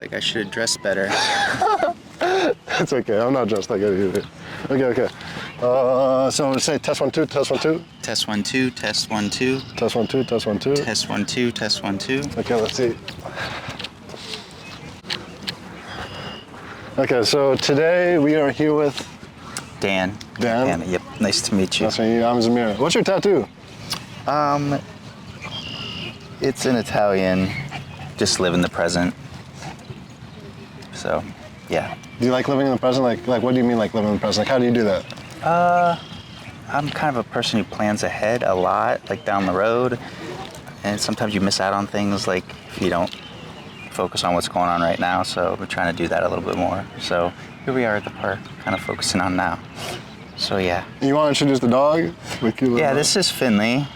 Like I should have dressed better. It's okay. I'm not dressed like it either. Okay. So say test 1 2, test 1 2. Test 1 2, test 1 2. Test 1 2, test 1 2. Test 1 2, test 1 2. Okay, let's see. Okay, so today we are here with Dan. Dan? Yep. Nice to meet you. That's me. I'm Zamir. What's your tattoo? It's an Italian. Just live in the present. So, yeah. Do you like living in the present? Like what do you mean like living in the present? Like how do you do that? I'm kind of a person who plans ahead a lot, like down the road. And sometimes you miss out on things like if you don't focus on what's going on right now. So we're trying to do that a little bit more. So here we are at the park, kind of focusing on now. So yeah. You want to introduce the dog? Yeah, this is Finley.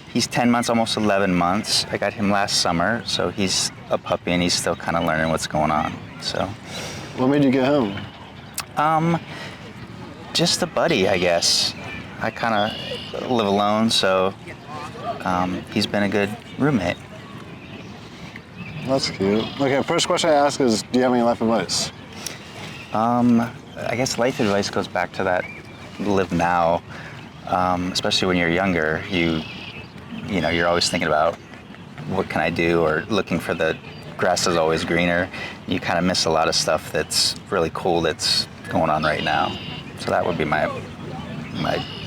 He's 10 months, almost 11 months. I got him last summer, so he's a puppy and he's still kind of learning what's going on. So. What made you get him? Just a buddy, I guess. I kind of live alone, so he's been a good roommate. That's cute. Okay, first question I ask is, do you have any life advice? I guess life advice goes back to that live now, especially when you're younger. You know, you're always thinking about what can I do, or looking for the grass is always greener. You kind of miss a lot of stuff that's really cool that's going on right now. So that would be my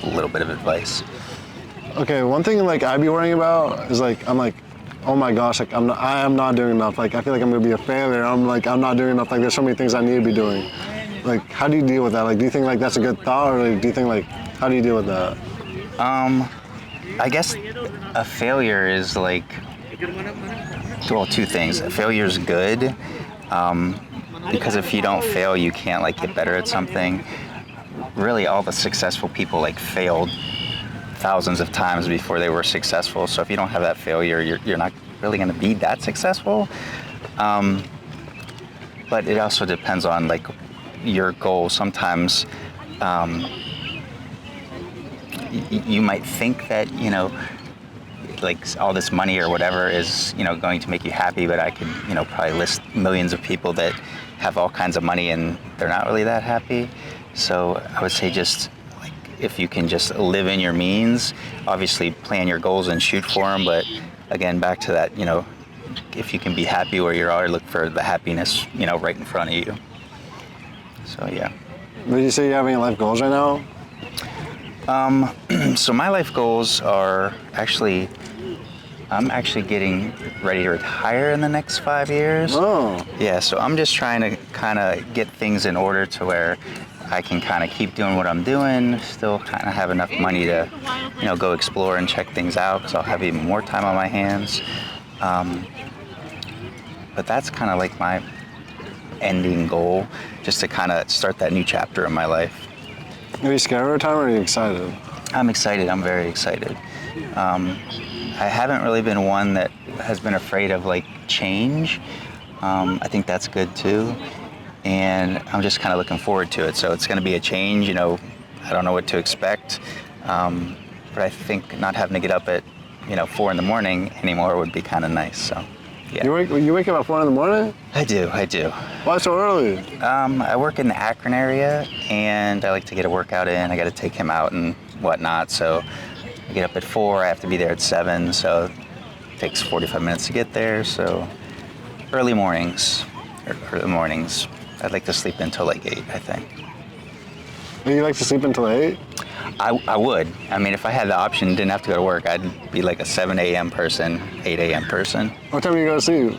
little bit of advice. Okay, one thing like I'd be worrying about is like I'm like, oh my gosh, like I am not doing enough. Like I feel like I'm gonna be a failure. I'm not doing enough. Like there's so many things I need to be doing. Like how do you deal with that? Like do you think like that's a good thought, or like, do you think like how do you deal with that? I guess a failure is like, well, two things. A failure is good, because if you don't fail, you can't like get better at something. Really, all the successful people like failed thousands of times before they were successful. So if you don't have that failure, you're not really going to be that successful. But it also depends on like your goal. Sometimes you might think that, you know, like all this money or whatever is, you know, going to make you happy, but I could, you know, probably list millions of people that have all kinds of money and they're not really that happy. So I would say just like if you can just live in your means, obviously plan your goals and shoot for them, but again, back to that, you know, if you can be happy where you are, look for the happiness, you know, right in front of you. So yeah. Would you say you have any life goals right now? So my life goals are actually, I'm actually getting ready to retire in the next 5 years. Oh. Yeah, so I'm just trying to kind of get things in order to where I can kind of keep doing what I'm doing, still kind of have enough money to, you know, go explore and check things out, because I'll have even more time on my hands. But that's kind of like my ending goal, just to kind of start that new chapter in my life. Are you scared of retirement, or are you excited? I'm excited. I'm very excited. I haven't really been one that has been afraid of like change. I think that's good too. And I'm just kind of looking forward to it. So it's going to be a change, you know, I don't know what to expect. But I think not having to get up at, you know, 4 a.m. anymore would be kind of nice. So, yeah. You wake up at 4 a.m? I do. Why so early? I work in the Akron area, and I like to get a workout in. I got to take him out and whatnot. So I get up at 4. I have to be there at 7. So it takes 45 minutes to get there. So early mornings. I'd like to sleep until like 8, I think. You like to sleep until 8? I would. I mean, if I had the option, didn't have to go to work, I'd be like a 7 a.m. person, 8 a.m. person. What time do you go to sleep?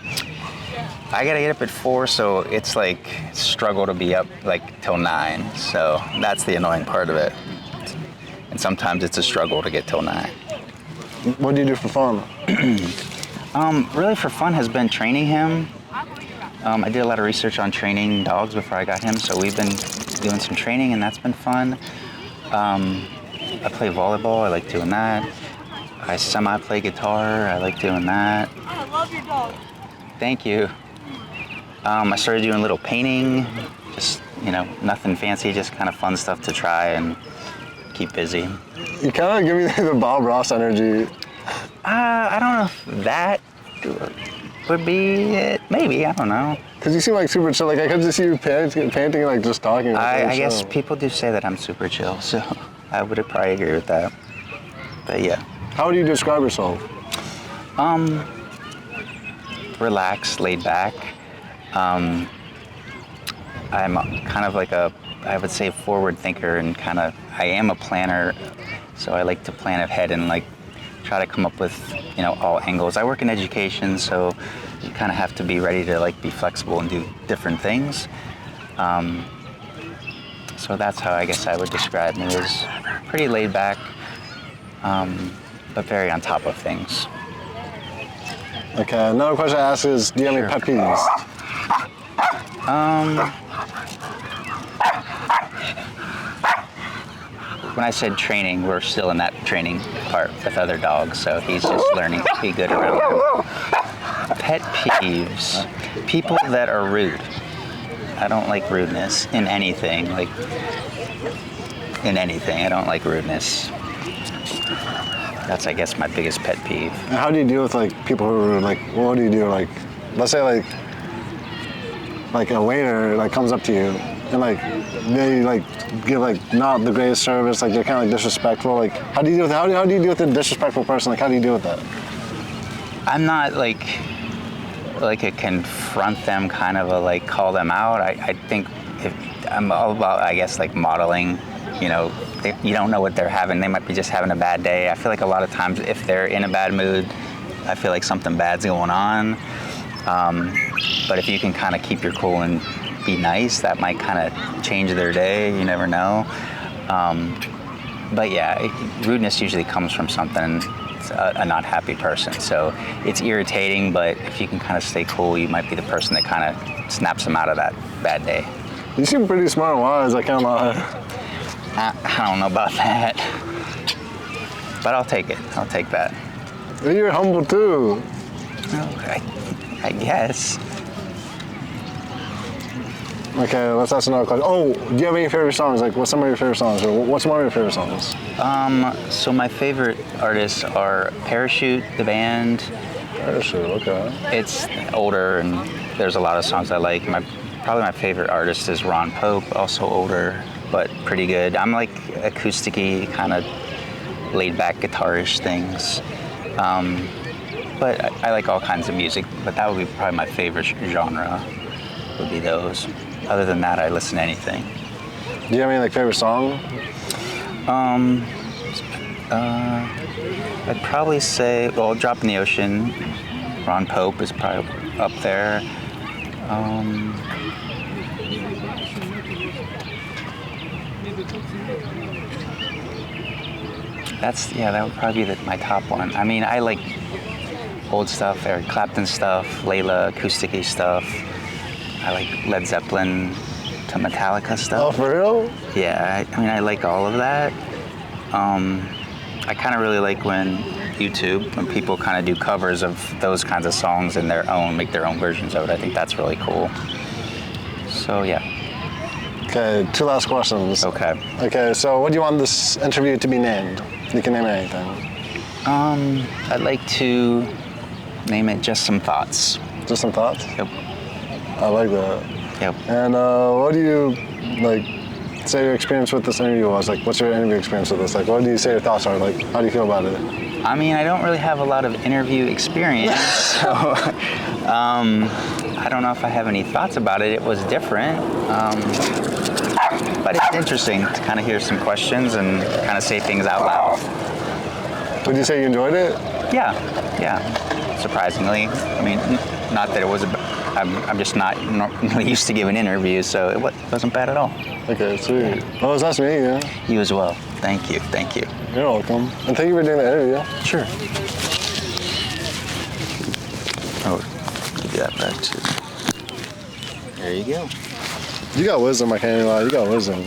I gotta get up at 4, so it's like struggle to be up like till 9. So that's the annoying part of it. And sometimes it's a struggle to get till 9. What do you do for fun? Really for fun has been training him. I did a lot of research on training dogs before I got him, so we've been doing some training, and that's been fun. I play volleyball. I like doing that. I semi-play guitar. I like doing that. I love your dog. Thank you. I started doing a little painting. Just, you know, nothing fancy, just kind of fun stuff to try and keep busy. You kind of give me the Bob Ross energy. I don't know if that would be it. Maybe, I don't know. Because you seem like super chill. Like I could just see you painting, like just talking. Like, I guess people do say that I'm super chill, so I would probably agree with that. But yeah. How would you describe yourself? Relaxed, laid back. I'm kind of like I would say forward thinker, and I am a planner, so I like to plan ahead and like try to come up with, all angles. I work in education, so you kind of have to be ready to like be flexible and do different things. So that's how I guess I would describe me, as pretty laid back, but very on top of things. Okay, another question I ask is, do you have any pet peeves? When I said training, we're still in that training part with other dogs, so he's just learning to be good around them. Pet peeves. People that are rude. I don't like rudeness in anything. I don't like rudeness. That's, I guess, my biggest pet peeve. And how do you deal with like people who are rude? Like, what do you do? Like, let's say like a waiter like comes up to you and like they like give like not the greatest service. Like they're kind of like disrespectful. Like, how do you deal with that? How do you deal with a disrespectful person? Like, how do you deal with that? I'm not like a confront them kind of a like call them out. I think I'm all about, I guess, like modeling. You don't know what they're having. They might be just having a bad day. I feel like a lot of times if they're in a bad mood, I feel like something bad's going on. But if you can kind of keep your cool and be nice, that might kind of change their day. You never know. But yeah, rudeness usually comes from something. A not happy person. So it's irritating, but if you can kind of stay cool, you might be the person that kind of snaps them out of that bad day. You seem pretty smart and wise, I can't lie. I don't know about that, but I'll take it. I'll take that. You're humble too. I guess. Okay, let's ask another question. Oh, do you have any favorite songs? Like, what's some of your favorite songs? Or what's one of your favorite songs? So my favorite artists are Parachute, the band. Parachute, okay. It's older, and there's a lot of songs I like. Probably my favorite artist is Ron Pope, also older, but pretty good. I'm like acoustic-y, kind of laid-back guitar-ish things. But I like all kinds of music, but that would be probably my favorite genre, would be those. Other than that, I listen to anything. Do you have any like favorite song? I'd probably say, well, Drop in the Ocean. Ron Pope is probably up there. That would probably be my top one. I mean, I like old stuff, Eric Clapton stuff, Layla, acoustic-y stuff. I like Led Zeppelin to Metallica stuff. Oh, for real? Yeah, I like all of that. I kind of really like when people kind of do covers of those kinds of songs and make their own versions of it. I think that's really cool. So, yeah. Okay, 2 last questions. Okay. Okay, so what do you want this interview to be named? You can name anything. I'd like to name it Just Some Thoughts. Just Some Thoughts? Yep. I like that. Yep. And what do you say your experience with this interview was? Like, what's your interview experience with this? Like, what do you say your thoughts are? Like, how do you feel about it? I mean, I don't really have a lot of interview experience, so I don't know if I have any thoughts about it. It was different, but it's interesting to kind of hear some questions and kind of say things out loud. Would you say you enjoyed it? Yeah, surprisingly. I mean, not that it was I'm just not really used to giving interviews, so it wasn't bad at all. Okay, sweet. Well, it was nice meeting you. You as well. Thank you. You're welcome. And thank you for doing the interview. Sure. Oh, give you that back too. There you go. You got wisdom, I can't even lie. You got wisdom.